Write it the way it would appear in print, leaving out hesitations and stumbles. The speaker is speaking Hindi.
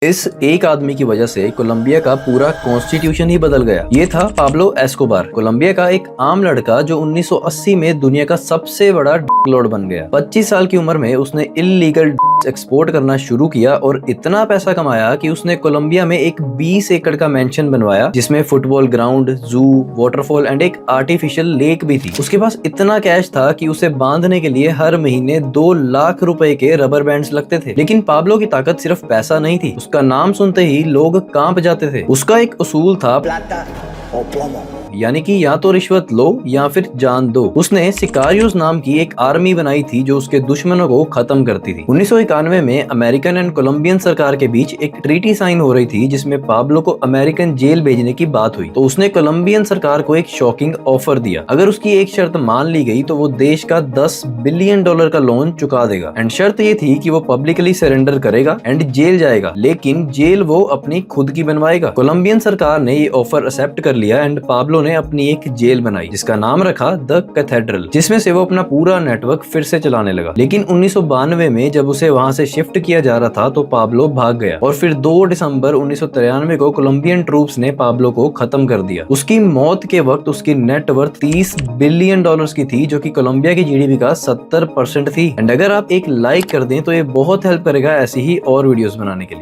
इस एक आदमी की वजह से कोलंबिया का पूरा कॉन्स्टिट्यूशन ही बदल गया। ये था पाब्लो एस्कोबार, कोलंबिया का एक आम लड़का जो 1980 में दुनिया का सबसे बड़ा लॉर्ड बन गया। 25 साल की उम्र में उसने इल्लीगल एक्सपोर्ट करना शुरू किया और इतना पैसा कमाया कि उसने कोलंबिया में एक 20 एकड़ का मेंशन बनवाया जिसमें फुटबॉल ग्राउंड, जू, वाटरफॉल एंड एक आर्टिफिशियल लेक भी थी। उसके पास इतना कैश था कि उसे बांधने के लिए हर महीने 2 लाख रुपए के रबर बैंड्स लगते थे। लेकिन पाब्लो की ताकत सिर्फ पैसा नहीं थी, उसका नाम सुनते ही लोग कांप जाते थे। उसका एक उसूल था, plata o plomo। यानी कि या तो रिश्वत लो या फिर जान दो। उसने सिकारियोस नाम की एक आर्मी बनाई थी जो उसके दुश्मनों को खत्म करती थी। 1991 में अमेरिकन एंड कोलंबियन सरकार के बीच एक ट्रीटी साइन हो रही थी जिसमें पाब्लो को अमेरिकन जेल भेजने की बात हुई। तो उसने कोलंबियन सरकार को एक शॉकिंग ऑफर दिया। अगर उसकी एक शर्त मान ली गई तो वो देश का $10 बिलियन का लोन चुका देगा। एंड शर्त ये थी कि वो पब्लिकली सरेंडर करेगा एंड जेल जाएगा, लेकिन जेल वो अपनी खुद की बनवाएगा। कोलंबियन सरकार ने ये ऑफर एक्सेप्ट कर लिया एंड पाब्लो ने अपनी एक जेल बनाई जिसका नाम रखा द कैथेड्रल, जिसमें से वो अपना पूरा नेटवर्क फिर से चलाने लगा। लेकिन 1992 में जब उसे वहां से शिफ्ट किया जा रहा था तो पाब्लो भाग गया और फिर 2 दिसंबर 1993 को कोलंबियन ट्रूप्स ने पाब्लो को खत्म कर दिया। उसकी मौत के वक्त उसकी नेटवर्थ $30 बिलियन की थी, जो कि कोलंबिया की जीडीपी का 70% थी। एंड अगर आप एक लाइक कर दें तो ये बहुत हेल्प करेगा ऐसी ही और वीडियोस बनाने के लिए।